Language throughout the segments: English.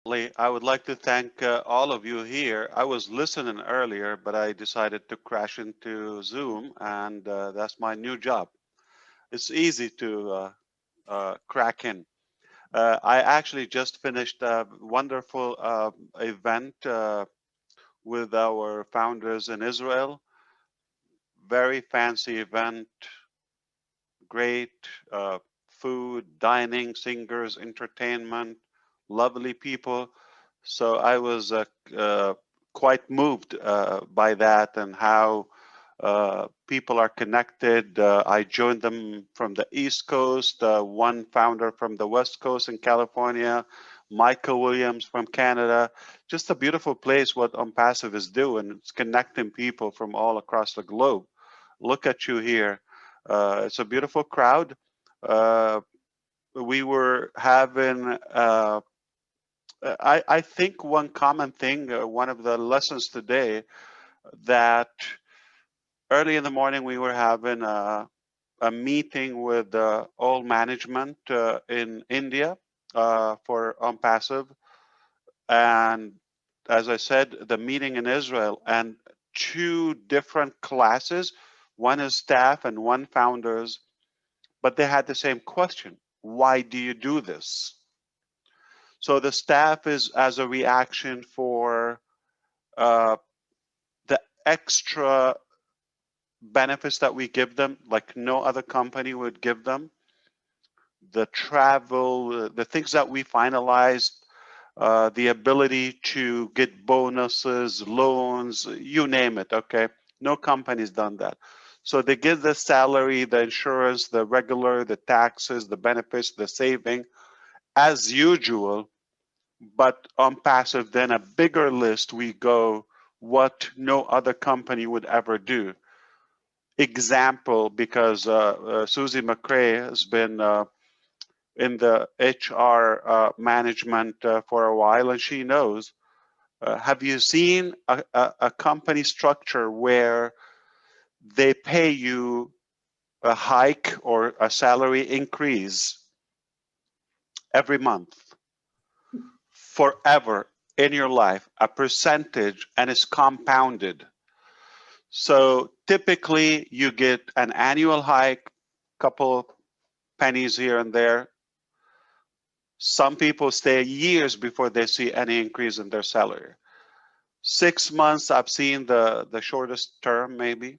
I would like to thank all of you here. I was listening earlier, but I decided to crash into Zoom, and that's my new job. It's easy to crack in. I actually just finished a wonderful event with our founders in Israel. Very fancy event, great food, dining, singers, entertainment, lovely people. So I was quite moved by that and how people are connected. I joined them from the East Coast, one founder from the West Coast in California, Michael Williams from Canada. Just a beautiful place what Onpassive is doing. It's connecting people from all across the globe. Look at you here. It's a beautiful crowd. Uh, we were having I think one common thing, one of the lessons today, that early in the morning we were having a meeting with all management in India for Onpassive. And as I said, the meeting in Israel and two different classes, one is staff and one founders, but they had the same question. Why do you do this? So the staff is as a reaction for uh, the extra benefits that we give them, like no other company would give them. The travel, the things that we finalized, the ability to get bonuses, loans, you name it, okay? No company's done that. So they give the salary, the insurance, the regular, the taxes, the benefits, the saving, as usual. But on passive, then a bigger list, we go what no other company would ever do. Example, because Susie McCrae has been in the HR management for a while, and she knows. Have you seen a company structure where they pay you a hike or a salary increase every month forever in your life, a percentage, and it's compounded? So typically you get an annual hike, couple pennies here and there. Some people stay years before they see any increase in their salary. 6 months, I've seen the shortest term maybe,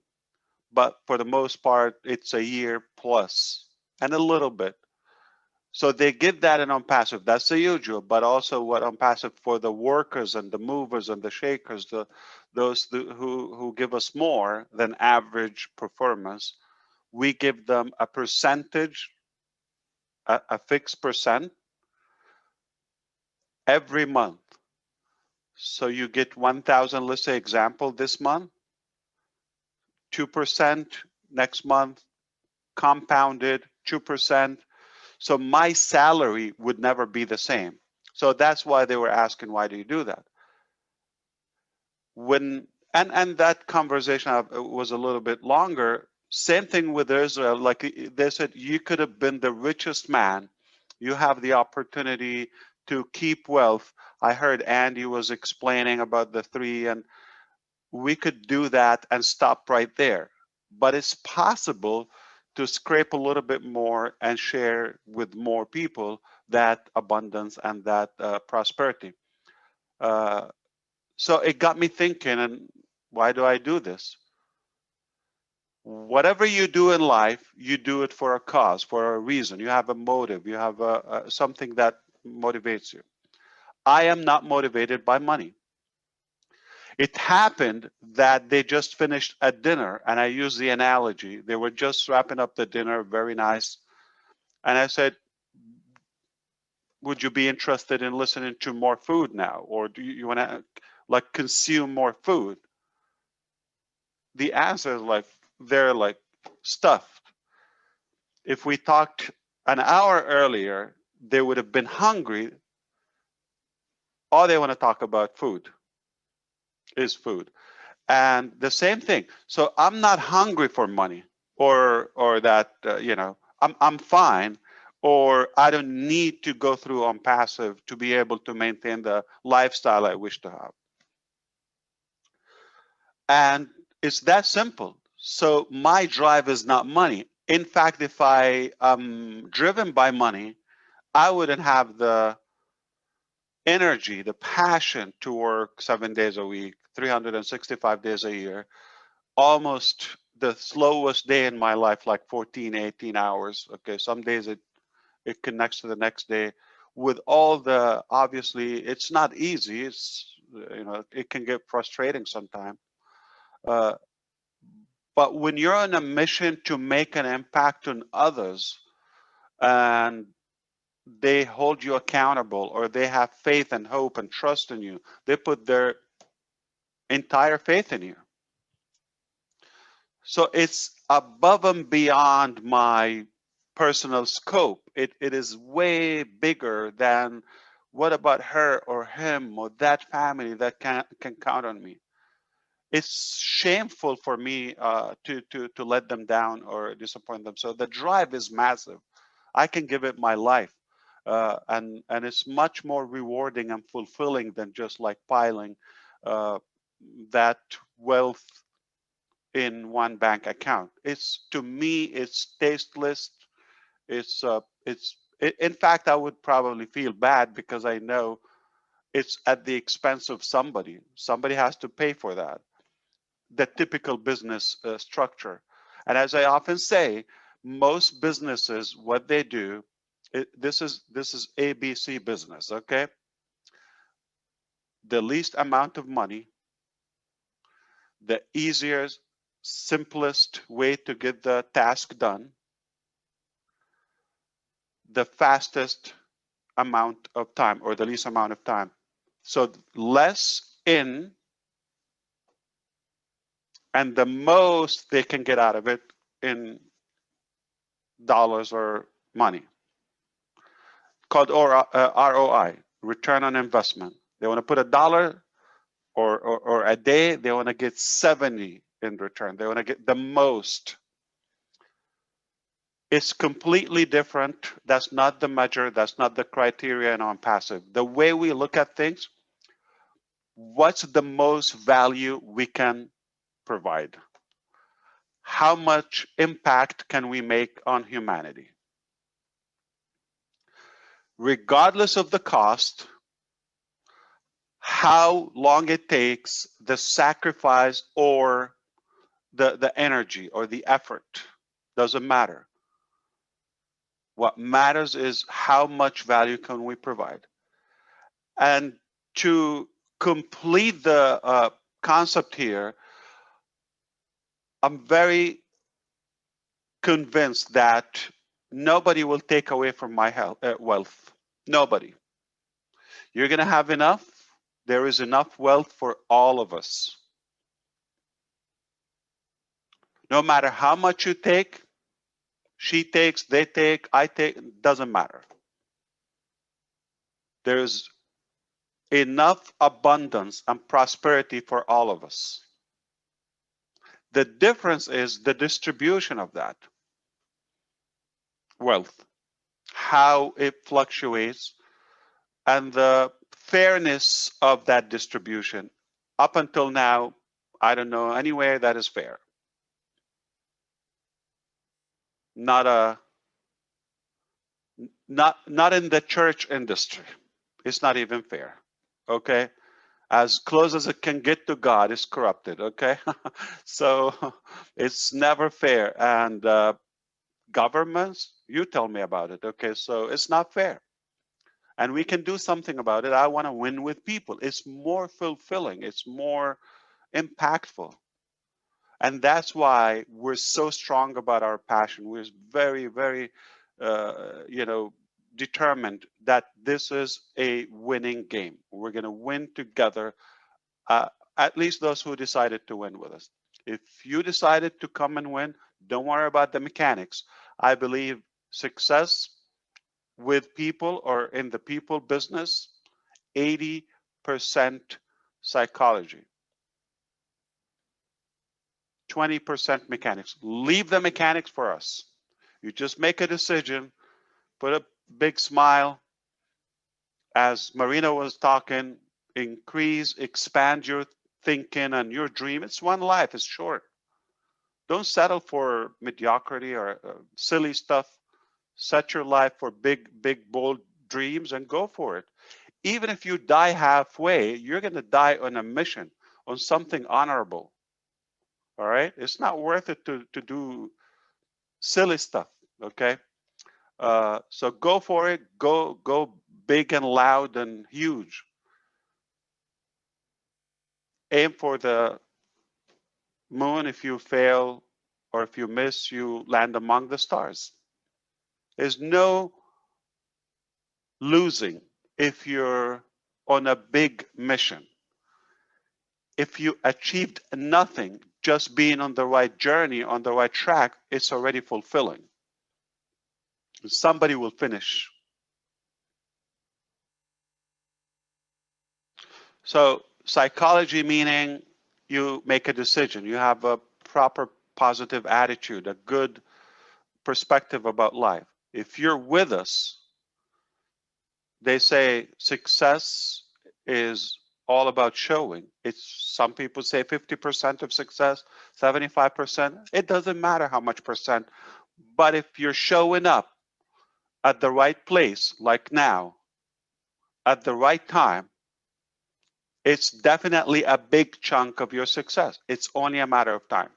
but for the most part, it's a year plus and a little bit. So they give that in Onpassive. That's the usual, but also what Onpassive for the workers and the movers and the shakers, who give us more than average performance, we give them a percentage, a fixed percent every month. So you get 1,000, let's say example this month, 2% next month, compounded 2%. So my salary would never be the same. So that's why they were asking, why do you do that? And that conversation was a little bit longer. Same thing with Israel. Like they said, you could have been the richest man. You have the opportunity to keep wealth. I heard Andy was explaining about the three, and we could do that and stop right there. But it's possible to scrape a little bit more and share with more people that abundance and that prosperity. Uh, so it got me thinking, and why do I do this? Whatever you do in life, you do it for a cause, for a reason. You have a motive. You have something that motivates you. I am not motivated by money. It happened that they just finished a dinner, and I use the analogy. They were just wrapping up the dinner, very nice. And I said, would you be interested in listening to more food now? Or do you want to like consume more food? The answer is like, they're like stuffed. If we talked an hour earlier, they would have been hungry. All they want to talk about food is food. And the same thing. So I'm not hungry for money or that, I'm fine. or I don't need to go through Onpassive to be able to maintain the lifestyle I wish to have. And it's that simple. So my drive is not money. In fact, if I am driven by money, I wouldn't have the energy, the passion to work 7 days a week, 365 days a year, almost the slowest day in my life, like 14, 18 hours. Okay, some days it connects to the next day with all the, obviously, it's not easy. It's, it can get frustrating sometimes. But when you're on a mission to make an impact on others and they hold you accountable, or they have faith and hope and trust in you, they put their entire faith in you. So it's above and beyond my personal scope. It is way bigger than what about her or him or that family that can count on me. It's shameful for me to let them down or disappoint them. So the drive is massive. I can give it my life, and it's much more rewarding and fulfilling than just like piling that wealth in one bank account. It's, to me, it's tasteless. In fact, I would probably feel bad because I know it's at the expense of somebody. Somebody has to pay for that. The typical business structure. And as I often say, most businesses, what they do, this is ABC business, okay? The least amount of money, the easiest, simplest way to get the task done, the fastest amount of time, or the least amount of time. So less in and the most they can get out of it in dollars or money, called ROI, return on investment. They want to put $1 or a day, they want to get 70 in return. They want to get the most. It's completely different. That's not the measure. That's not the criteria in Onpassive. The way we look at things, what's the most value we can provide? How much impact can we make on humanity? Regardless of the cost, how long it takes, the sacrifice, or the energy or the effort, doesn't matter. What matters is how much value can we provide. And to complete the concept here, I'm very convinced that nobody will take away from my wealth. Nobody. You're going to have enough. There is enough wealth for all of us. No matter how much you take, she takes, they take, I take, doesn't matter. There's enough abundance and prosperity for all of us. The difference is the distribution of that wealth, how it fluctuates, and the fairness of that distribution. Up until now, I don't know anywhere that is fair. Not in the church industry. It's not even fair. Okay, as close as it can get to God is corrupted. Okay, so it's never fair. And governments, you tell me about it. Okay, so it's not fair, and we can do something about it. I want to win with people. It's more fulfilling. It's more impactful. And that's why we're so strong about our passion. We're very, very, determined that this is a winning game. We're going to win together, at least those who decided to win with us. If you decided to come and win, don't worry about the mechanics. I believe success with people, or in the people business, 80% psychology. 20% mechanics. Leave the mechanics for us. You just make a decision Put a big smile. As Marina was talking, increase, expand your thinking and your dream. It's one life, it's short. Don't settle for mediocrity or silly stuff. Set your life for big, bold dreams and go for it. Even if you die halfway, you're going to die on a mission, on something honorable. All right? It's not worth it to do silly stuff. Okay? So go for it. Go big and loud and huge. Aim for the moon. If you fail or if you miss, you land among the stars. There's no losing if you're on a big mission. If you achieved nothing, just being on the right journey, on the right track, it's already fulfilling. Somebody will finish. So psychology meaning you make a decision. You have a proper positive attitude, a good perspective about life. If you're with us, they say success is all about showing. It's some people say 50% of success, 75%. It doesn't matter how much percent, but if you're showing up at the right place, like now, at the right time, it's definitely a big chunk of your success. It's only a matter of time.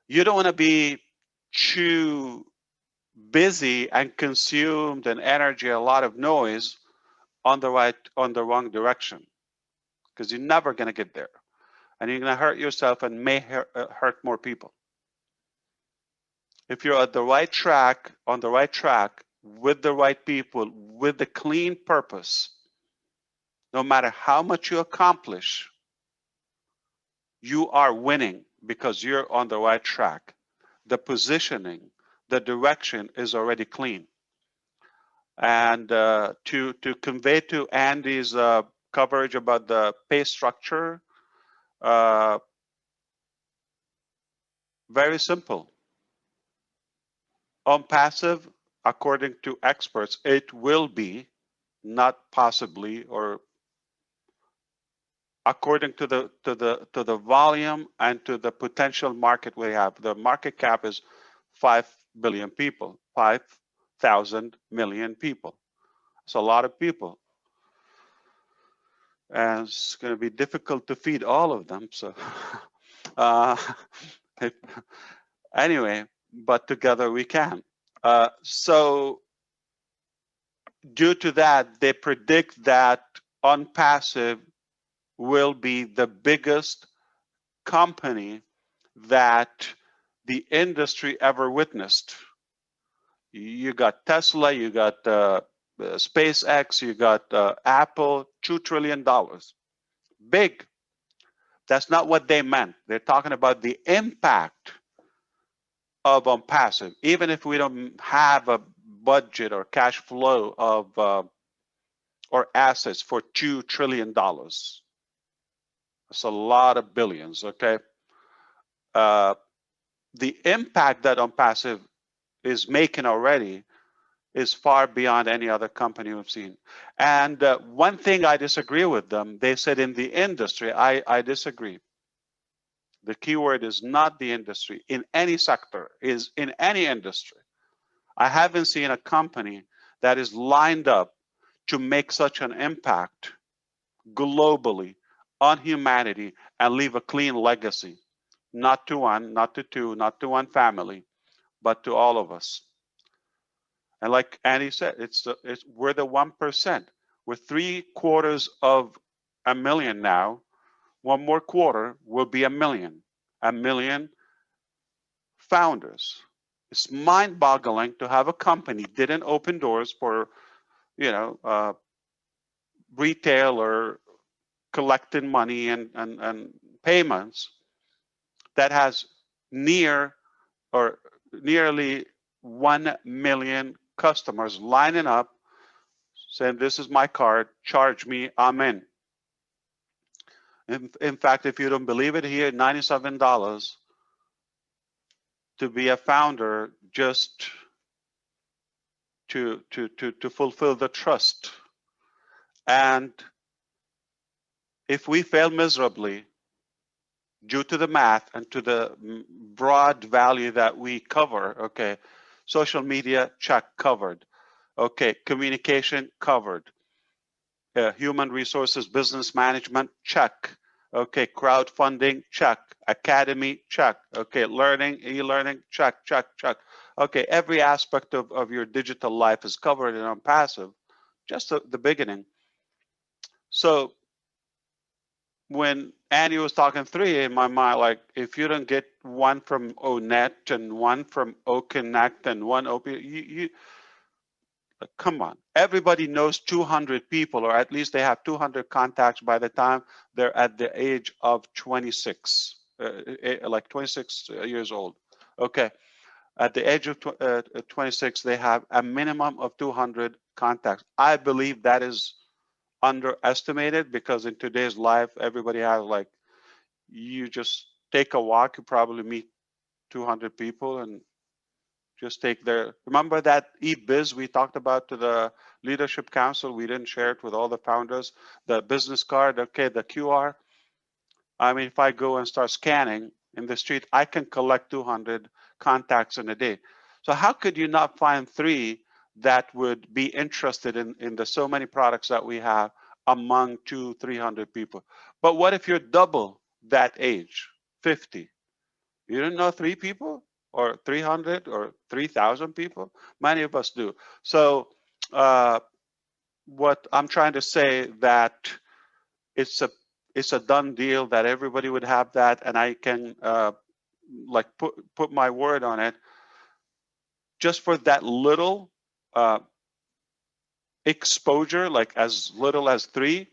You don't want to be too busy and consumed and energy, a lot of noise on the wrong direction, because you're never going to get there, and you're going to hurt yourself and may hurt more people. If you're at the right track, on the right track, with the right people, with the clean purpose, no matter how much you accomplish, you are winning because you're on the right track. The positioning, the direction is already clean. And to convey to Andy's coverage about the pay structure, very simple. Onpassive, according to experts, it will be, not possibly, or according to the volume and to the potential market we have. The market cap is 5 billion people, 5,000 million people. It's a lot of people. And it's going to be difficult to feed all of them. So anyway, but together we can. So due to that, they predict that Onpassive will be the biggest company that the industry ever witnessed. You got Tesla, you got SpaceX, you got Apple, $2 trillion. Big. That's not what they meant. They're talking about the impact of Onpassive. Even if we don't have a budget or cash flow of or assets for $2 trillion. That's a lot of billions, okay? The impact that Onpassive is making already is far beyond any other company we've seen. And one thing I disagree with them, they said in the industry, I disagree. The keyword is not the industry, in any sector, is in any industry. I haven't seen a company that is lined up to make such an impact globally on humanity and leave a clean legacy, not to one, not to two, not to one family, but to all of us. And like Andy said, we're the 1%. We're 750,000 now. One more quarter will be 1 million. 1 million founders. It's mind-boggling to have a company didn't open doors for, retail or collecting money and payments that has nearly 1 million customers lining up saying, this is my card, charge me, I'm in. In fact, if you don't believe it, here, $97 to be a founder, just to fulfill the trust. And if we fail miserably due to the math and to the broad value that we cover, okay, social media, check, covered. Okay, communication, covered. Human resources, business management, check. Okay, crowdfunding, check. Academy, check. Okay, learning, e-learning, check, check, check. Okay, every aspect of your digital life is covered in Onpassive, just the beginning. So when Andy was talking 3, in my mind, like, if you don't get one from ONet and one from OConnect and one OP, come on. Everybody knows 200 people, or at least they have 200 contacts by the time they're at the age of 26, like 26 years old. Okay. At the age of 26, they have a minimum of 200 contacts. I believe that is underestimated, because in today's life, everybody has, like, you just take a walk, you probably meet 200 people and just take their, remember that e-biz we talked about to the leadership council? We didn't share it with all the founders, the business card, okay, the QR. I mean, if I go and start scanning in the street, I can collect 200 contacts in a day. So how could you not find 3 that would be interested in the so many products that we have among 200-300 people? But what if you're double that age, 50? You don't know 3 people or 300 or 3,000 people? Many of us do. So what I'm trying to say, that it's a done deal, that everybody would have that, and I can like put my word on it, just for that little exposure, like as little as 3,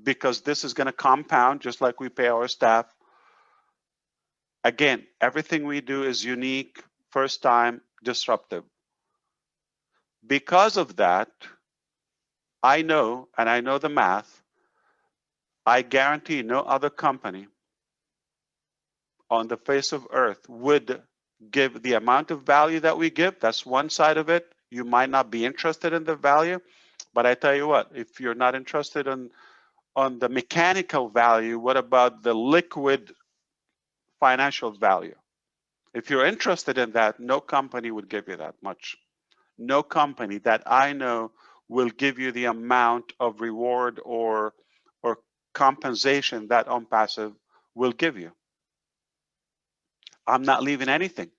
because this is going to compound just like we pay our staff. Again, everything we do is unique, first time, disruptive. Because of that, I know, and I know the math, I guarantee no other company on the face of earth would give the amount of value that we give. That's one side of it. You might not be interested in the value, but I tell you what, if you're not interested on the mechanical value, what about the liquid financial value? If you're interested in that, no company would give you that much. No company that I know will give you the amount of reward or compensation that Onpassive will give you. I'm not leaving anything.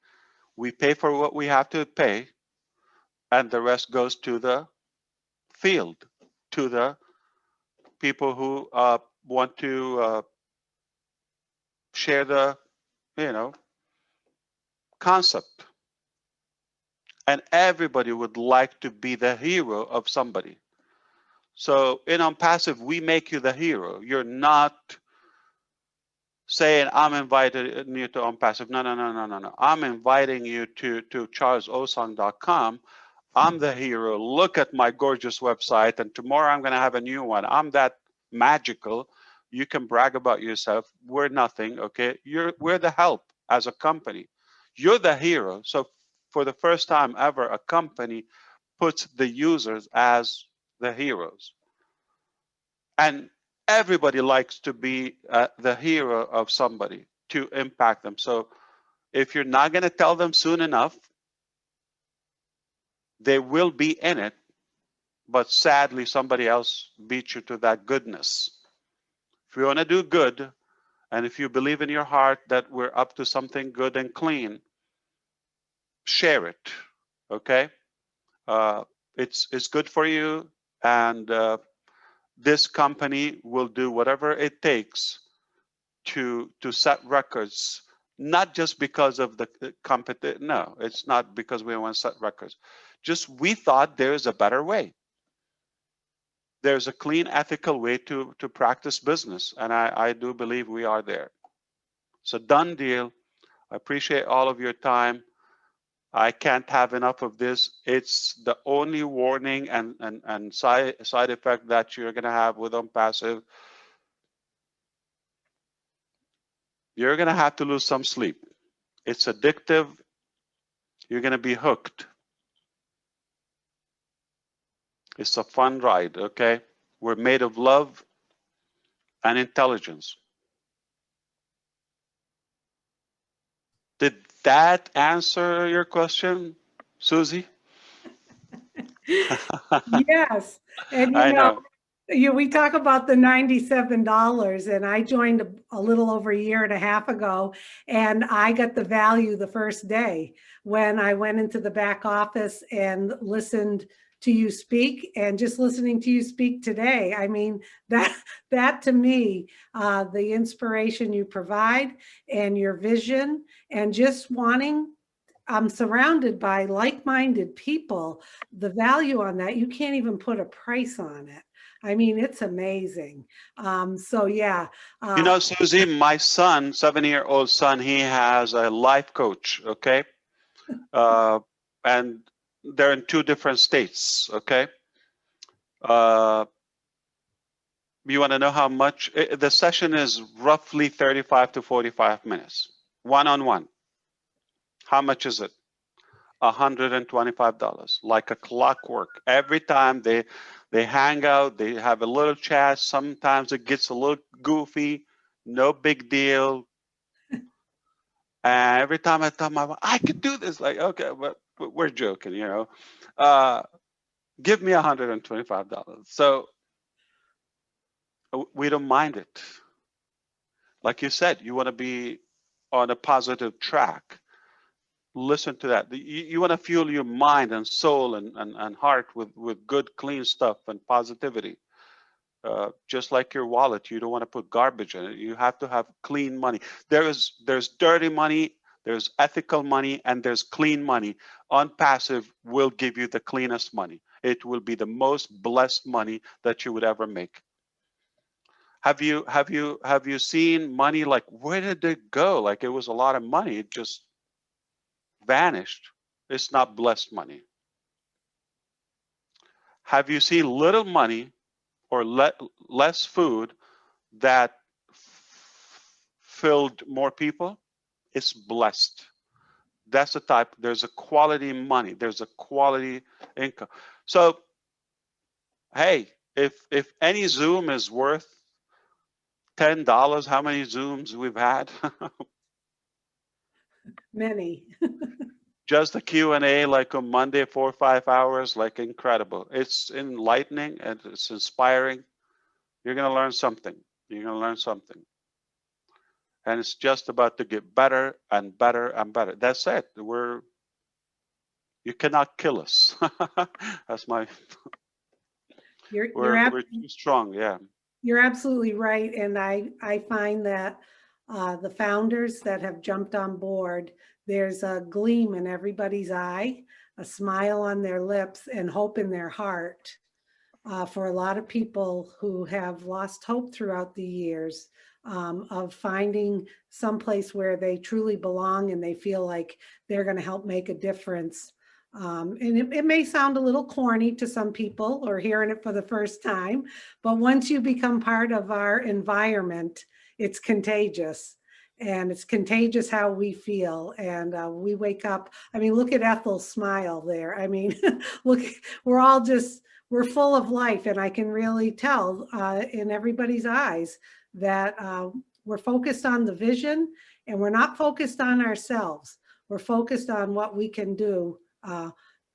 We pay for what we have to pay, and the rest goes to the field, to the people who want to share the, concept. And everybody would like to be the hero of somebody. So in Onpassive, we make you the hero. You're not saying, I'm inviting you to Onpassive. No. I'm inviting you to charlesosong.com. I'm the hero. Look at my gorgeous website, and tomorrow I'm going to have a new one. I'm that magical. You can brag about yourself. We're nothing, okay? We're the help as a company. You're the hero. So for the first time ever, a company puts the users as the heroes. And everybody likes to be the hero of somebody, to impact them. So if you're not going to tell them soon enough, they will be in it, but sadly somebody else beat you to that goodness. If you want to do good, and if you believe in your heart that we're up to something good and clean, share it, okay? It's good for you, and this company will do whatever it takes to set records, not just because of the competition. No, it's not because we want to set records. Just we thought there's a better way. There's a clean, ethical way to practice business, and I do believe we are there. So done deal. I appreciate all of your time. I can't have enough of this. It's the only warning and side effect that you're going to have with Onpassive. You're going to have to lose some sleep. It's addictive. You're going to be hooked. It's a fun ride, okay? We're made of love and intelligence. Did that answer your question, Susie? Yes. And I know. we talk about the $97, and I joined a little over a year and a half ago, and I got the value the first day when I went into the back office and listened to you speak, and just listening to you speak today. I mean, that to me, the inspiration you provide and your vision and just wanting, I'm surrounded by like-minded people. The value on that, you can't even put a price on it. I mean, it's amazing. So yeah. You know, Susie, my son, 7-year-old son, he has a life coach, okay? And they're in 2 different states, okay? You want to know how much? The session is roughly 35 to 45 minutes, one-on-one. How much is it? $125, like a clockwork. Every time they hang out, they have a little chat. Sometimes it gets a little goofy, no big deal. And every time I tell my wife, I could do this, like, okay, but we're joking, you know. Give me $125. So we don't mind it. Like you said, you want to be on a positive track. Listen to that. You want to fuel your mind and soul and heart with good, clean stuff and positivity. Just like your wallet, you don't want to put garbage in it. You have to have clean money. There's dirty money, there's ethical money, and there's clean money. Onpassive will give you the cleanest money. It will be the most blessed money that you would ever make. Have you seen money, like, where did it go? Like, it was a lot of money, it just vanished. It's not blessed money. Have you seen little money or less food that filled more people? It's blessed. That's the type. There's a quality money. There's a quality income. So, hey, if any Zoom is worth $10, how many Zooms we've had? Many. Just a Q&A, like on Monday, 4 or 5 hours, like, incredible. It's enlightening and it's inspiring. You're going to learn something. You're going to learn something. And it's just about to get better and better and better. That's it. You cannot kill us. That's my, we're too strong, yeah. You're absolutely right. And I find that the founders that have jumped on board, there's a gleam in everybody's eye, a smile on their lips, and hope in their heart. For a lot of people who have lost hope throughout the years, of finding someplace where they truly belong and they feel like they're going to help make a difference. And it may sound a little corny to some people or hearing it for the first time, but once you become part of our environment, it's contagious. And it's contagious how we feel. And we wake up. I mean, look at Ethel's smile there. I mean, look, we're full of life. And I can really tell in everybody's eyes that we're focused on the vision, and we're not focused on ourselves. We're focused on what we can do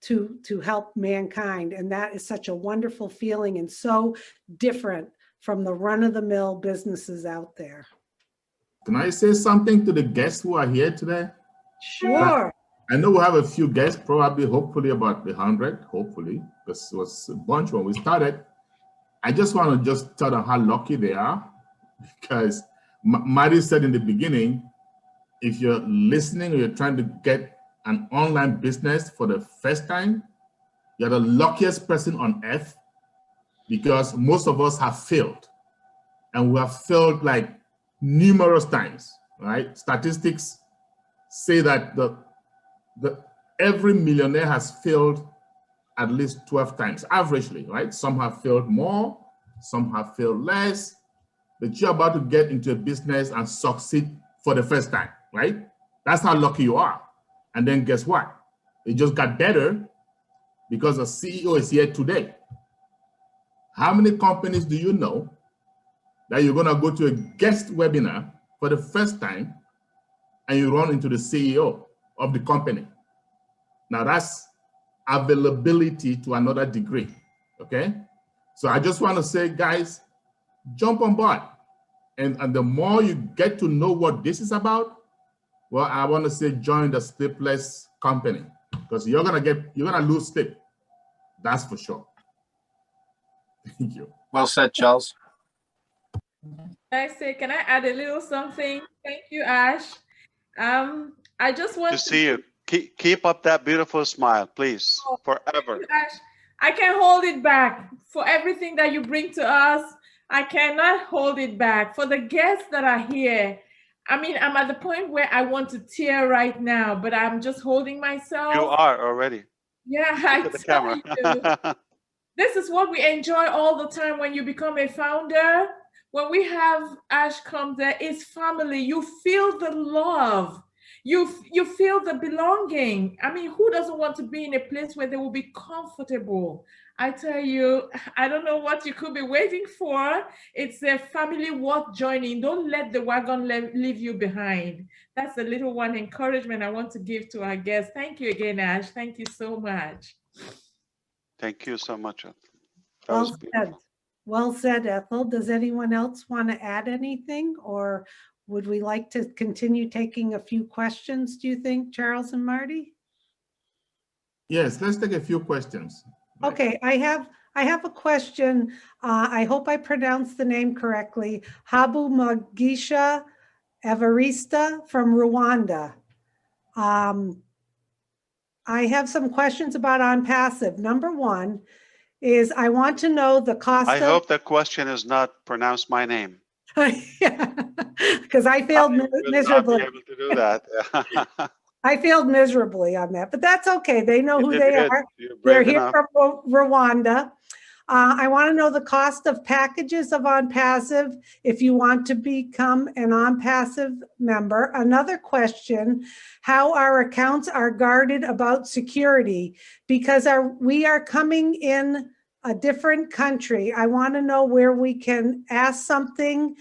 to help mankind. And that is such a wonderful feeling and so different from the run-of-the-mill businesses out there. Can I say something to the guests who are here today? Sure. I know we have a few guests, probably, hopefully about 100, hopefully, because it was a bunch when we started. I just want to just tell them how lucky they are, because Marty said in the beginning, if you're listening or you're trying to get an online business for the first time, you're the luckiest person on earth, because most of us have failed, and we have failed like numerous times, right? Statistics say that every millionaire has failed at least 12 times, averagely, right? Some have failed more, some have failed less, but you're about to get into a business and succeed for the first time, right? That's how lucky you are. And then guess what? It just got better because the CEO is here today. How many companies do you know that you're going to go to a guest webinar for the first time and you run into the CEO of the company? Now that's availability to another degree, okay? So I just want to say, guys, jump on board. And the more you get to know what this is about, well, I want to say join the sleepless company, because you're gonna lose sleep. That's for sure. Thank you. Well said, Charles. I say, can I add a little something? Thank you, Ash. I just want To see you. Keep up that beautiful smile, please, forever. Ash, I can't hold it back for everything that you bring to us. I cannot hold it back for the guests that are here. I mean, I'm at the point where I want to tear right now, but I'm just holding myself. You are already. Yeah, Look at the camera. you. This is what we enjoy all the time when you become a founder. When we have Ash come there, it's family. You feel the love. You feel the belonging. I mean, who doesn't want to be in a place where they will be comfortable? I tell you, I don't know what you could be waiting for. It's a family worth joining. Don't let the wagon leave you behind. That's a little one encouragement I want to give to our guests. Thank you again, Ash. Thank you so much. Thank you so much. Well said. Well said, Ethel. Does anyone else want to add anything, or would we like to continue taking a few questions, do you think, Charles and Marty? Yes, let's take a few questions. Okay, I have a question. I hope I pronounced the name correctly. Habu Magisha Evarista from Rwanda. I have some questions about Onpassive. Number one is I want to know the cost I hope the question is not pronounce my name. because I failed miserably. I'll be able to do that. I failed miserably on that, but that's okay. They know who they are. You're They're brave here enough. from Rwanda. I want to know the cost of packages of Onpassive if you want to become an Onpassive member. Another question, how our accounts are guarded about security, because we are coming in a different country. I want to know where we can ask something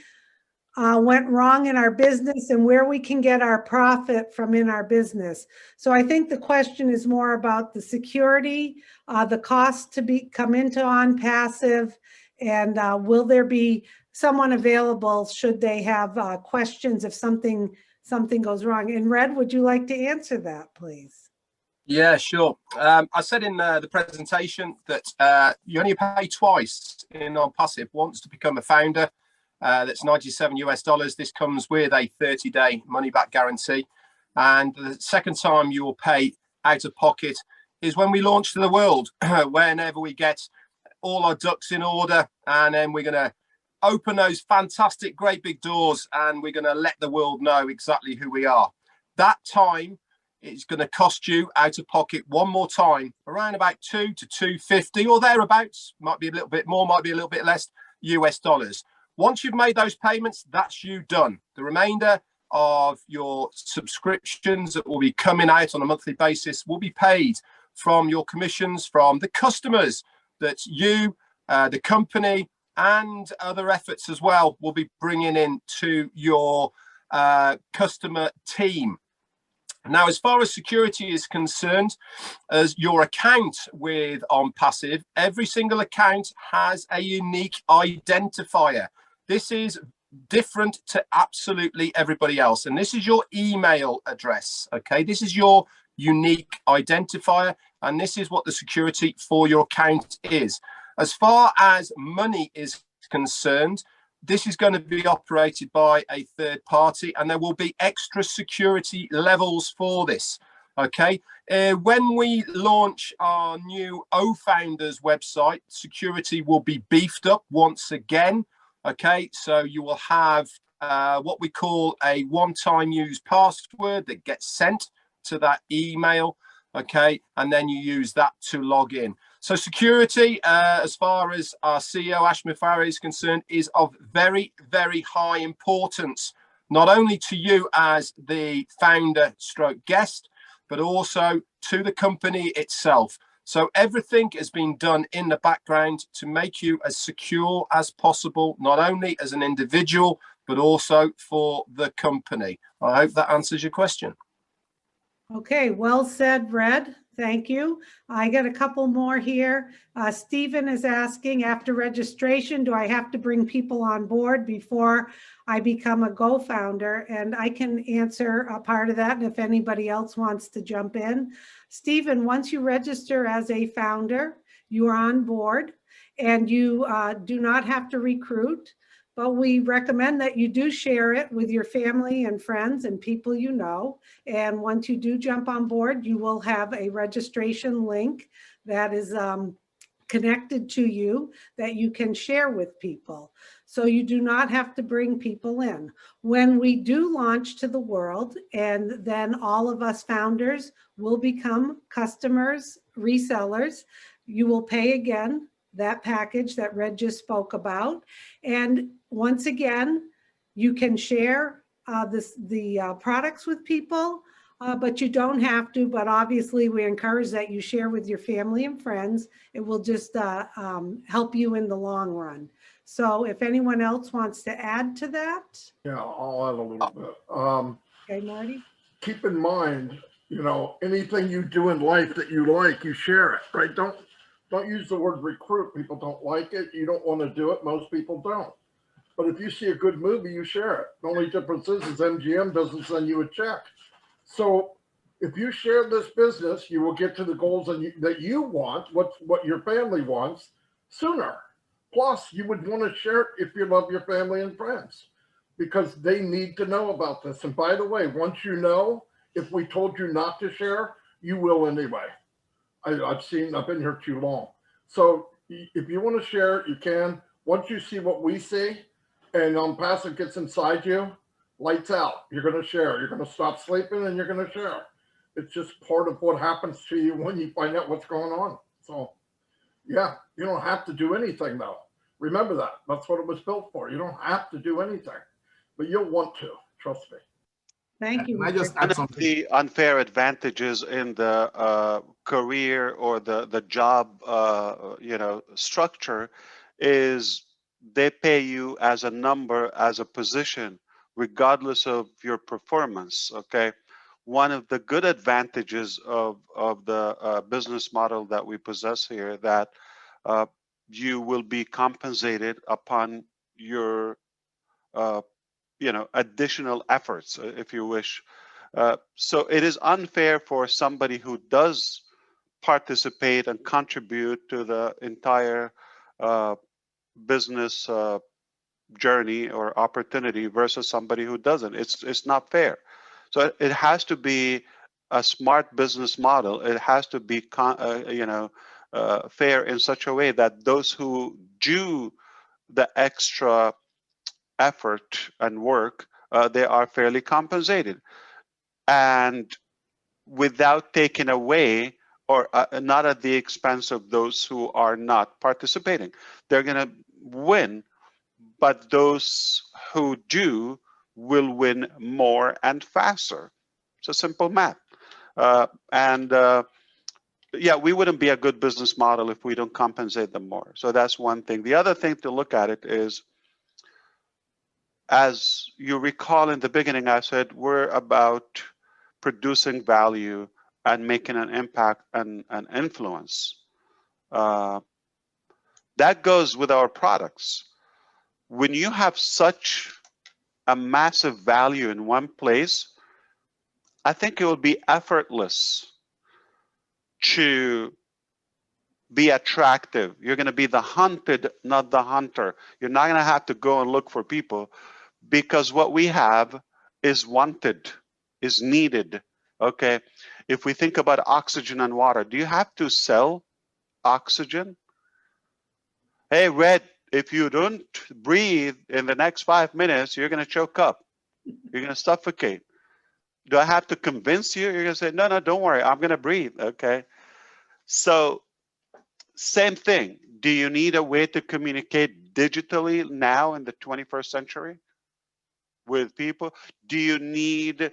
went wrong in our business and where we can get our profit from in our business. So I think the question is more about the security, the cost to come into Onpassive, and will there be someone available should they have questions if something goes wrong. And Red, would you like to answer that, please? Yeah, sure. I said in the presentation that you only pay twice in Onpassive. Once to become a founder. That's $97 US. This comes with a 30-day money-back guarantee. And the second time you will pay out of pocket is when we launch to the world, whenever we get all our ducks in order. And then we're going to open those fantastic, great big doors, and we're going to let the world know exactly who we are. That time is going to cost you out of pocket one more time, around about $2 to $250 or thereabouts. Might be a little bit more, might be a little bit less US dollars. Once you've made those payments, that's you done. The remainder of your subscriptions that will be coming out on a monthly basis will be paid from your commissions from the customers that you, the company, and other efforts as well will be bringing in to your customer team. Now, as far as security is concerned, as your account with Onpassive, every single account has a unique identifier. This is different to absolutely everybody else. And this is your email address. Okay, this is your unique identifier. And this is what the security for your account is. As far as money is concerned, this is going to be operated by a third party, and there will be extra security levels for this. Okay, when we launch our new O-Founders website, security will be beefed up once again. Okay, so you will have what we call a one-time use password that gets sent to that email. Okay, and then you use that to log in. So security, as far as our CEO Ash Mufari is concerned, is of very, very high importance, not only to you as the founder stroke guest, but also to the company itself. So everything has been done in the background to make you as secure as possible, not only as an individual, but also for the company. I hope that answers your question. Okay, well said, Red. Thank you. I got a couple more here. Stephen is asking, after registration, do I have to bring people on board before I become a Go founder? And I can answer a part of that. And if anybody else wants to jump in. Stephen, once you register as a founder, you are on board and you do not have to recruit. But we recommend that you do share it with your family and friends and people you know. And once you do jump on board, you will have a registration link that is connected to you that you can share with people. So you do not have to bring people in. When we do launch to the world, and then all of us founders will become customers, resellers, you will pay again that package that Red just spoke about. And once again, you can share the products with people, but you don't have to. But obviously, we encourage that you share with your family and friends. It will just help you in the long run. So if anyone else wants to add to that. Yeah, I'll add a little bit. Okay, Marty. Keep in mind, you know, anything you do in life that you like, you share it, right? Don't use the word recruit. People don't like it. You don't want to do it. Most people don't. But if you see a good movie, you share it. The only difference is MGM doesn't send you a check. So if you share this business, you will get to the goals that you want, what your family wants, sooner. Plus, you would want to share it if you love your family and friends, because they need to know about this. And by the way, once you know, if we told you not to share, you will anyway. I've been here too long. So if you want to share it, you can. Once you see what we see and Onpassive gets inside you, lights out. You're going to share. You're going to stop sleeping and you're going to share. It's just part of what happens to you when you find out what's going on. So yeah, you don't have to do anything though. Remember that. That's what it was built for. You don't have to do anything, but you'll want to. Trust me. Thank you. Can I just One add of something? the unfair advantages in the career or the job, structure is they pay you as a number, as a position, regardless of your performance. Okay. One of the good advantages of the business model that we possess here, that you will be compensated upon your additional efforts, if you wish. So it is unfair for somebody who does participate and contribute to the entire business journey or opportunity versus somebody who doesn't. It's not fair. So it has to be a smart business model. It has to be fair in such a way that those who do the extra effort and work, they are fairly compensated, and without taking away or not at the expense of those who are not participating. They're going to win, but those who do will win more and faster. It's a simple math. Yeah, we wouldn't be a good business model if we don't compensate them more. So that's one thing. The other thing to look at it is, as you recall in the beginning, I said we're about producing value and making an impact and an influence. That goes with our products. When you have such a massive value in one place, I think it will be effortless to be attractive. You're going to be the hunted, not the hunter. You're not going to have to go and look for people, because what we have is wanted, is needed. Okay. If we think about oxygen and water, do you have to sell oxygen? Hey, Red, if you don't breathe in the next 5 minutes, you're going to choke up. You're going to suffocate. Do I have to convince you? You're going to say, no, don't worry. I'm going to breathe. Okay. So same thing. Do you need a way to communicate digitally now in the 21st century with people? Do you need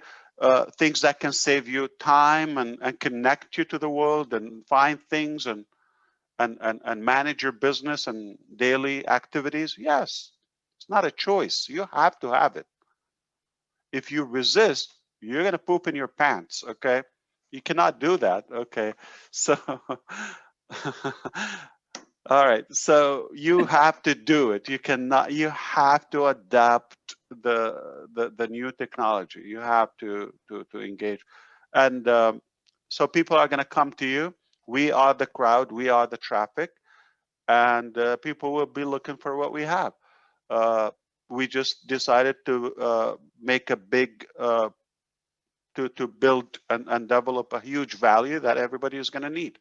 things that can save you time and connect you to the world and find things and manage your business and daily activities? Yes, it's not a choice. You have to have it. If you resist, you're going to poop in your pants, okay? You cannot do that, okay? So, all right, so you have to do it. You cannot, you have to adapt the new technology. You have to engage. And so people are going to come to you. We are the crowd, we are the traffic, and people will be looking for what we have. We just decided to make a big, to build and develop a huge value that everybody is going to need.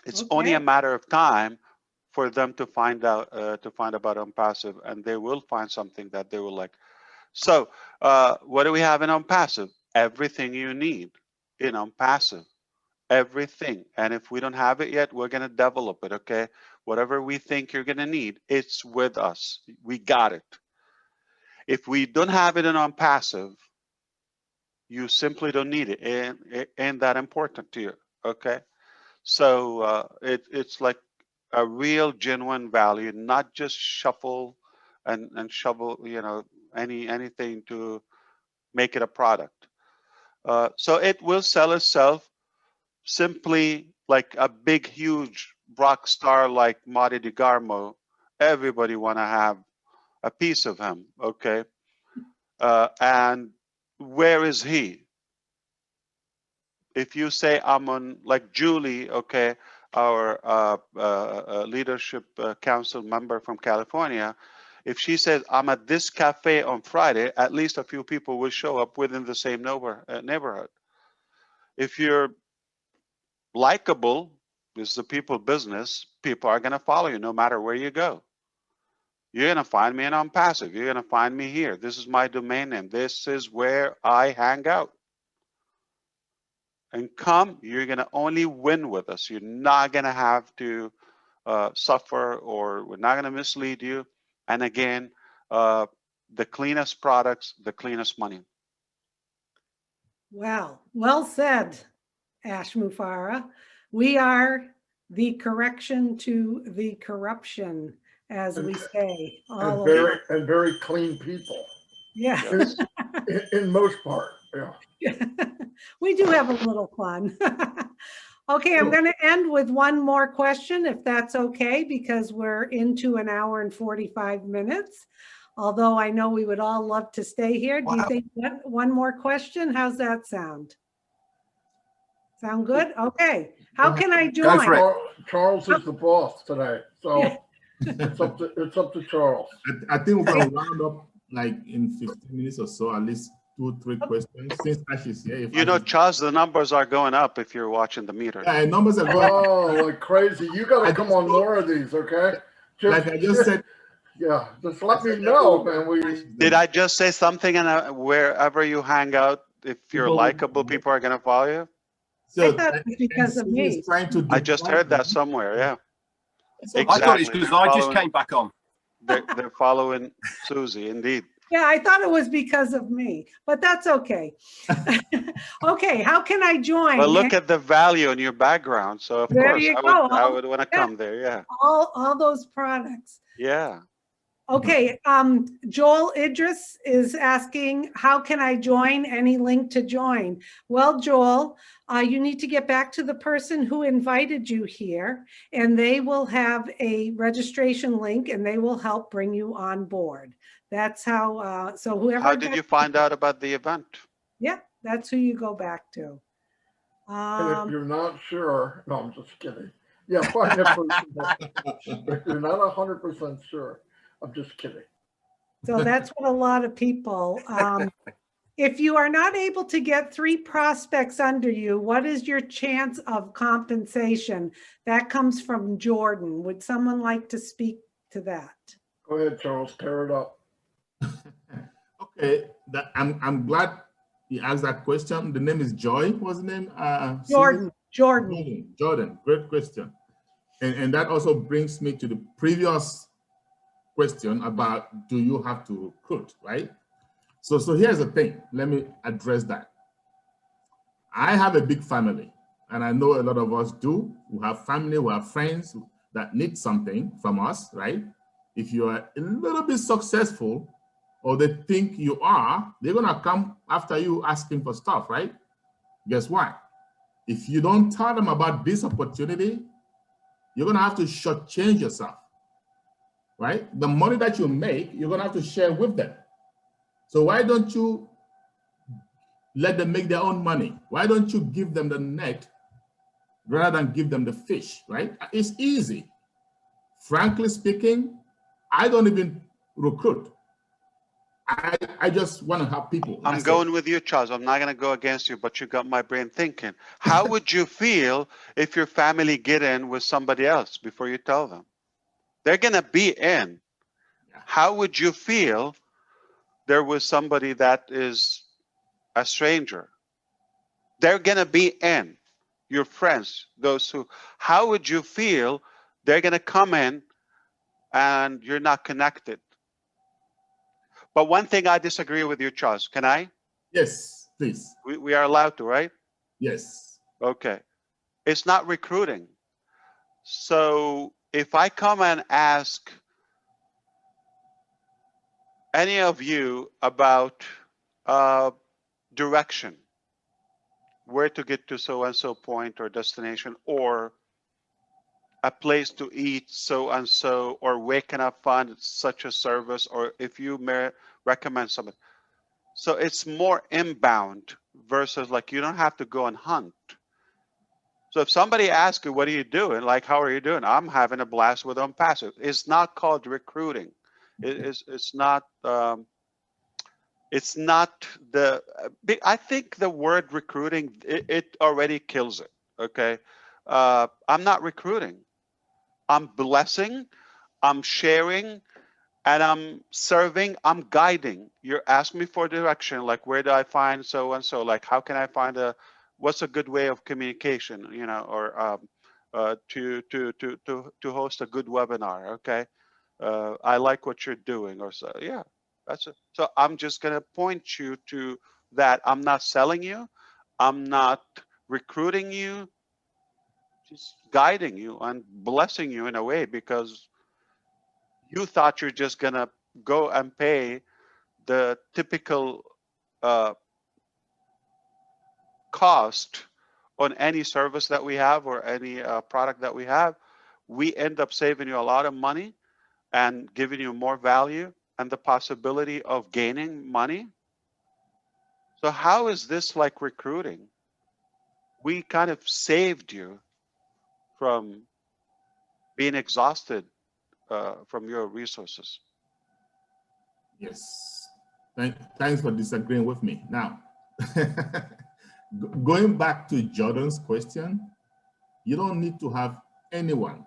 It's only a matter of time for them to find out, about Onpassive, and they will find something that they will like. So what do we have in Onpassive? Everything you need in Onpassive. Everything. And if we don't have it yet, we're going to develop it, okay? Whatever we think you're going to need, it's with us. We got it. If we don't have it in Onpassive, you simply don't need it. It ain't that important to you, okay? So it's like a real genuine value, not just shuffle and shovel, you know, anything to make it a product. So it will sell itself. Simply like a big, huge rock star like Marty DeGarmo, everybody want to have a piece of him, okay? And where is he? If you say I'm on, like Julie, okay, our leadership council member from California, if she says I'm at this cafe on Friday, at least a few people will show up within the same neighborhood. If you're likable, this is a people business, people are going to follow you no matter where you go. You're going to find me in Onpassive. You're going to find me here. This is my domain name. This is where I hang out. And come, you're going to only win with us. You're not going to have to suffer, or we're not going to mislead you. And again, the cleanest products, the cleanest money. Wow, well said, Ash Mufareh. We are the correction to the corruption, as we say. And very clean people. Yeah. In most part, yeah. We do have a little fun. Okay, I'm going to end with one more question, if that's okay, because we're into an hour and 45 minutes. Although I know we would all love to stay here. Do you think one more question? How's that sound? Sound good? Okay. How can I join? Go for it. Charles is the boss today, so it's up to Charles. I think we're going to round up like in 15 minutes or so, at least 2 or 3 questions. Since Ash is here, you know, Charles, the numbers are going up if you're watching the meter. Yeah, numbers are going up. Oh, like crazy! You got to come on more of these, okay? Like I just said. Yeah, just let me know, man. Did I just say something? And wherever you hang out, if you're likable, people are going to follow you. So I thought it was because of me. I just heard that somewhere. Yeah. Exactly. I thought it's because I just came back on. They're following Susie, indeed. Yeah, I thought it was because of me, but that's okay. Okay, how can I join? Well, look at the value in your background. So of course I would want to come there. Yeah. All those products. Yeah. Okay, Joel Idris is asking, how can I join? Any link to join? Well, Joel, you need to get back to the person who invited you here, and they will have a registration link, and they will help bring you on board. That's how, so whoever— How did you find out about the event? Yeah, that's who you go back to. And if you're not sure, no, I'm just kidding. Yeah, find a person. If you're not 100% sure, I'm just kidding. So that's what a lot of people, if you are not able to get 3 prospects under you, what is your chance of compensation? That comes from Jordan. Would someone like to speak to that? Go ahead, Charles, tear it up. Okay, I'm glad he asked that question. The name is Joy. What's the name? Jordan. Great question. And that also brings me to the previous question about, do you have to recruit, right? So here's the thing. Let me address that. I have a big family, and I know a lot of us do. We have family, we have friends that need something from us, right? If you are a little bit successful, or they think you are, they're gonna come after you asking for stuff, right? Guess what? If you don't tell them about this opportunity, you're gonna have to shortchange yourself, right? The money that you make, you're gonna have to share with them. So why don't you let them make their own money? Why don't you give them the net rather than give them the fish, right? It's easy. Frankly speaking, I don't even recruit. I just want to have people. I'm going with you, Charles. I'm not going to go against you, but you got my brain thinking. How would you feel if your family get in with somebody else before you tell them? They're going to be in. How would you feel there was somebody that is a stranger? They're going to be in. Your friends, those who, how would you feel they're going to come in and you're not connected? But one thing I disagree with you, Charles. Can I? Yes, please. We are allowed to, right? Yes. Okay. It's not recruiting. So if I come and ask any of you about direction, where to get to so-and-so point or destination, or a place to eat so-and-so, or where can I find such a service, or if you may recommend something. So it's more inbound versus like you don't have to go and hunt. So if somebody asks you, what are you doing? Like, how are you doing? I'm having a blast with Onpassive. It's not called recruiting. It's not the, I think the word recruiting, it already kills it, okay? I'm not recruiting. I'm blessing, I'm sharing, and I'm serving, I'm guiding. You're asking me for direction, like where do I find so-and-so? Like how can I find what's a good way of communication, you know, or to host a good webinar, okay? I like what you're doing, or so, yeah, that's it. So I'm just gonna point you to that. I'm not selling you, I'm not recruiting you, just guiding you and blessing you in a way, because you thought you're just gonna go and pay the typical cost on any service that we have or any product that we have. We end up saving you a lot of money and giving you more value and the possibility of gaining money. So how is this like recruiting? We kind of saved you from being exhausted from your resources. Yes. Thanks for disagreeing with me. Now, going back to Jordan's question, you don't need to have anyone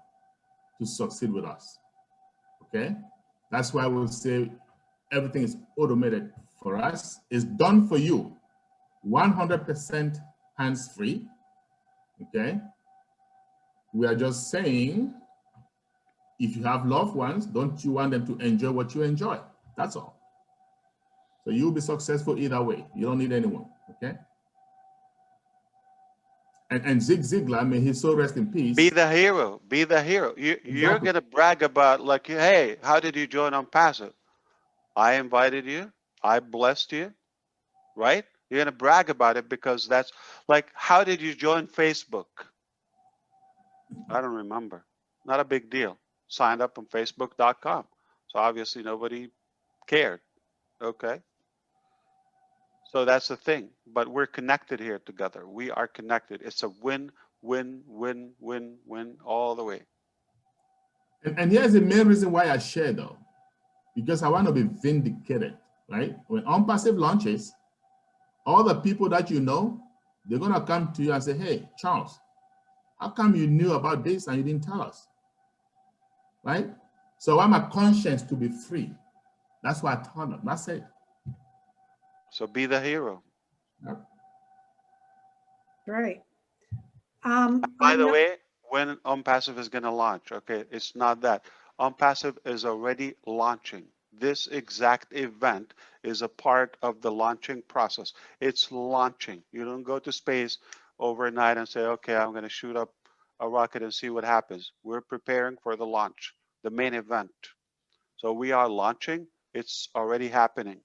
to succeed with us. Okay? That's why we'll say everything is automated for us. It's done for you, 100% hands-free. Okay? We are just saying, if you have loved ones, don't you want them to enjoy what you enjoy? That's all. So you'll be successful either way. You don't need anyone, okay? And Zig Ziglar, may his soul rest in peace. Be the hero. Be the hero. You're going to brag about like, hey, how did you join Onpassive? I invited you. I blessed you, right? You're going to brag about it because that's like, how did you join Facebook? I don't remember. Not a big deal. Signed up on Facebook.com. So obviously nobody cared. Okay. So that's the thing. But we're connected here together. We are connected. It's a win, win, win, win, win all the way. And here's the main reason why I share though, because I want to be vindicated, right? When Onpassive launches, all the people that you know, they're going to come to you and say, hey, Charles, how come you knew about this and you didn't tell us? Right? So I want my conscience to be free. That's why I told them. That's it. So be the hero. Yep. Right. By the way, when Onpassive is going to launch, okay, it's not that. Onpassive is already launching. This exact event is a part of the launching process. It's launching. You don't go to space overnight and say, okay, I'm going to shoot up a rocket and see what happens. We're preparing for the launch, the main event. So we are launching. It's already happening.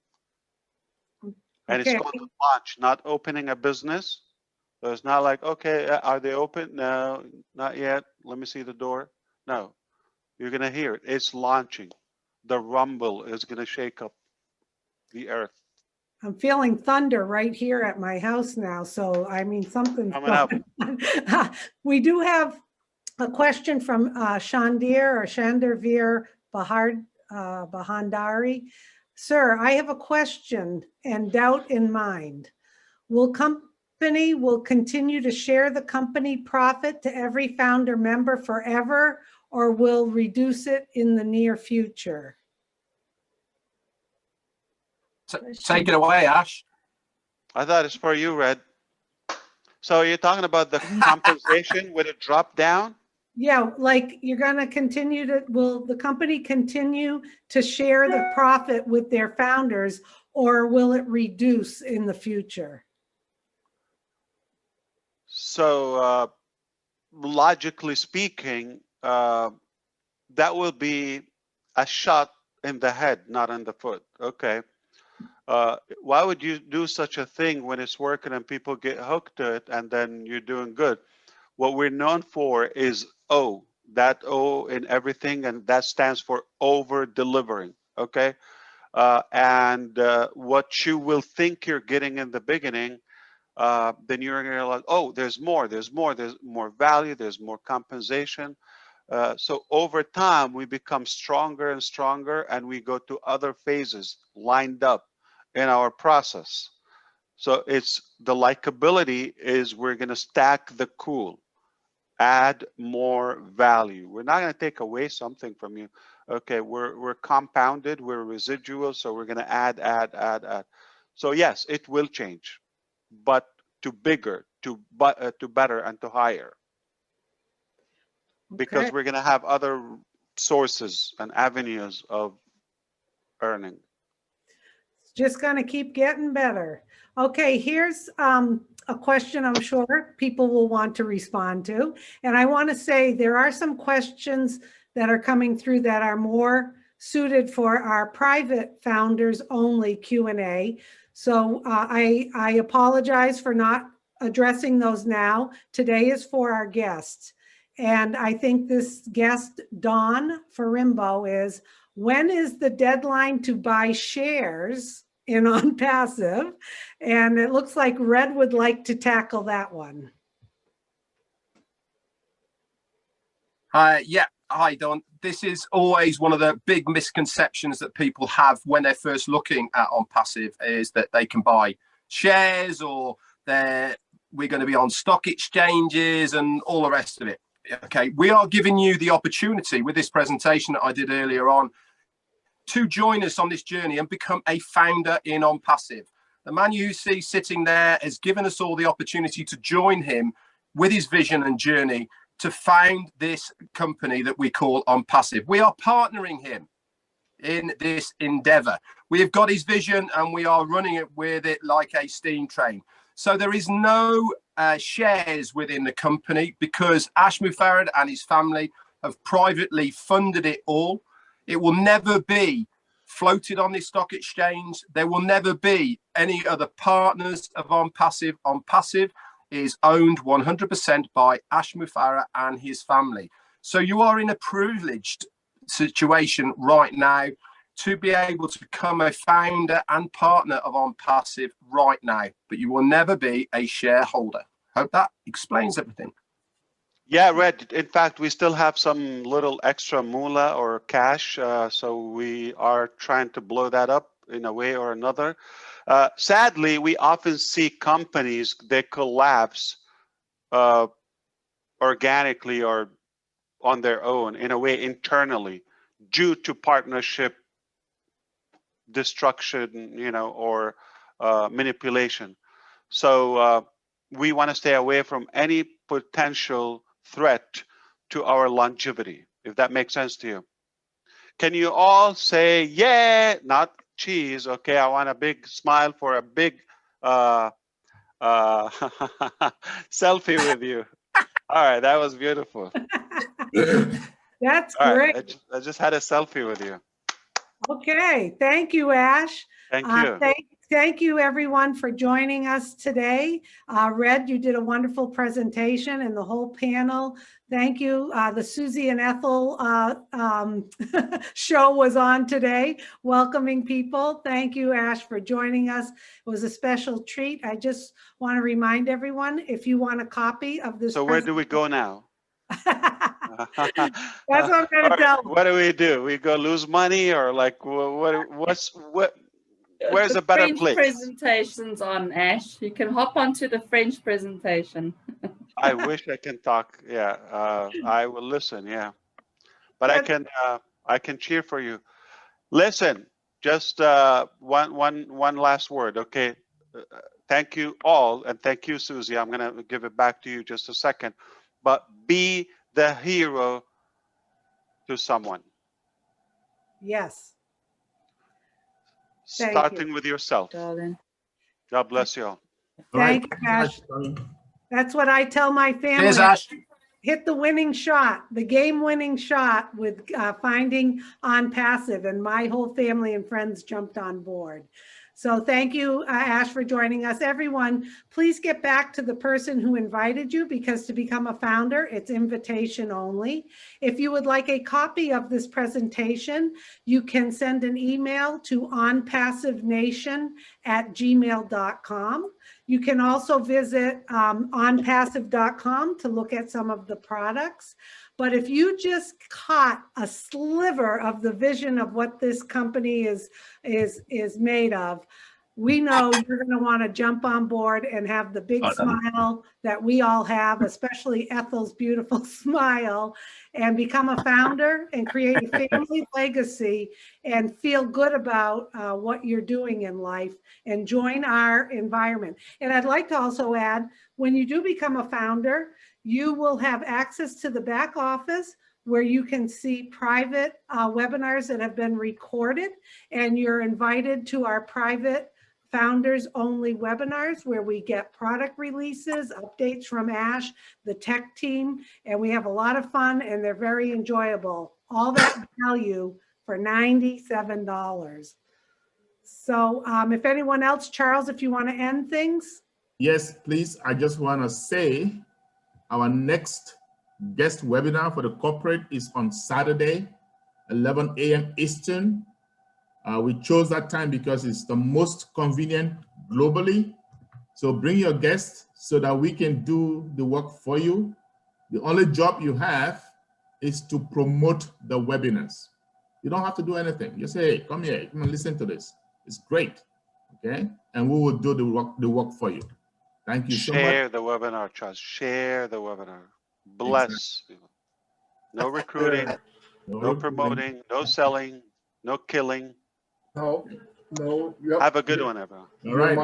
And it's Okay. called a launch, not opening a business. So it's not like, okay, are they open? No, not yet. Let me see the door. No, you're going to hear it. It's launching. The rumble is going to shake up the earth. I'm feeling thunder right here at my house now. So, I mean, something's Coming up. going on. We do have a question from Shandarveer Bahandari. Sir, I have a question and doubt in mind. Will company continue to share the company profit to every founder member forever, or will reduce it in the near future? Take it away, Ash. I thought it's for you, Red. So you're talking about the compensation with a drop down? Yeah, like you're going to continue to, will the company continue to share the profit with their founders, or will it reduce in the future? So logically speaking, that will be a shot in the head, not in the foot. Okay. Why would you do such a thing when it's working and people get hooked to it and then you're doing good? What we're known for is O, that O in everything, and that stands for over delivering. Okay. And what you will think you're getting in the beginning, then you're going to like, oh, there's more value, there's more compensation. So over time, we become stronger and stronger, and we go to other phases lined up in our process. So it's the likability is we're going to stack the cool, add more value. We're not going to take away something from you. Okay, we're compounded, we're residual, so we're going to add. So yes, it will change, but to bigger, to better, and to higher. Because Okay. we're going to have other sources and avenues of earning. It's just going to keep getting better. Okay, here's a question I'm sure people will want to respond to. And I want to say there are some questions that are coming through that are more suited for our private founders only Q&A. So I apologize for not addressing those now. Today is for our guests. And I think this guest, Dawn Farimbo, is, when is the deadline to buy shares in Onpassive? And it looks like Red would like to tackle that one. Yeah. Hi, Don. This is always one of the big misconceptions that people have when they're first looking at Onpassive, is that they can buy shares, or we're going to be on stock exchanges and all the rest of it. Okay, we are giving you the opportunity with this presentation that I did earlier on to join us on this journey and become a founder in Onpassive. The man you see sitting there has given us all the opportunity to join him with his vision and journey to found this company that we call Onpassive. We are partnering him in this endeavor. We have got his vision and we are running it with it like a steam train. So there is no shares within the company, because Ash Mufarad and his family have privately funded it all. It will never be floated on this stock exchange. There will never be any other partners of Onpassive. Onpassive is owned 100% by Ash Mufarad and his family. So you are in a privileged situation right now to be able to become a founder and partner of Onpassive right now, but you will never be a shareholder. Hope that explains everything. Yeah, Red. In fact, we still have some little extra moolah or cash, so we are trying to blow that up in a way or another. Sadly, we often see companies, they collapse organically or on their own, in a way internally, due to partnership destruction, or manipulation. So we want to stay away from any potential threat to our longevity, if that makes sense to you. Can you all say, yeah, not cheese, okay? I want a big smile for a big selfie with you. All right, that was beautiful. That's All right, great. I just had a selfie with you. Okay, thank you, Ash. Thank you. Thank you, everyone, for joining us today. Red, you did a wonderful presentation, and the whole panel. Thank you. The Susie and Ethel show was on today, welcoming people. Thank you, Ash, for joining us. It was a special treat. I just want to remind everyone, if you want a copy of this. So where do we go now? That's what I'm going to tell them. What do? We go lose money, or like where's a better French place? presentations on, Ash. You can hop onto the French presentation. I wish I can talk. Yeah, I will listen. Yeah, but I can cheer for you. Listen, just one last word, okay? Thank you all, and thank you, Susie. I'm gonna give it back to you just a second, but be the hero to someone. Yes. Starting with yourself. Darling. God bless you all. Thank you, Ash. That's what I tell my family. Cheers, Ash. Hit the winning shot, the game-winning shot with finding Onpassive, and my whole family and friends jumped on board. So thank you, Ash, for joining us. Everyone, please get back to the person who invited you, because to become a founder, it's invitation only. If you would like a copy of this presentation, you can send an email to onpassivenation@gmail.com. You can also visit onpassive.com to look at some of the products. But if you just caught a sliver of the vision of what this company is made of, we know you're going to want to jump on board and have the big smile that we all have, especially Ethel's beautiful smile, and become a founder and create a family legacy and feel good about what you're doing in life and join our environment. And I'd like to also add, when you do become a founder, you will have access to the back office where you can see private webinars that have been recorded, and you're invited to our private founders only webinars where we get product releases, updates from Ash, the tech team, and we have a lot of fun and they're very enjoyable. All that value for $97. So if anyone else, Charles, if you want to end things. Yes, please. I just want to say our next guest webinar for the corporate is on Saturday, 11 a.m. Eastern. We chose that time because it's the most convenient globally. So bring your guests so that we can do the work for you. The only job you have is to promote the webinars. You don't have to do anything. You say, hey, come here, come and listen to this. It's great, okay? And we will do the work for you. Thank you so much. Share the webinar, Charles. Share the webinar. Bless people. No recruiting, no promoting, no selling, no killing. No. Yep. Have a good one, everyone. All right.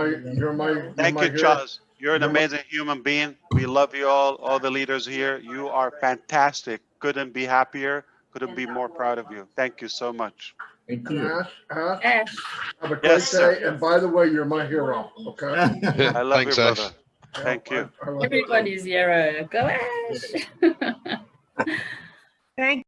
Thank you, Charles. You're an amazing human being. We love you all the leaders here. You are fantastic. Couldn't be happier. Couldn't be more proud of you. Thank you so much. Thank you. Ash, have a great day. And by the way, you're my hero. Okay. I love Thanks, you, Ash. brother. Thank you. Everybody's hero. Go, Ash. Thank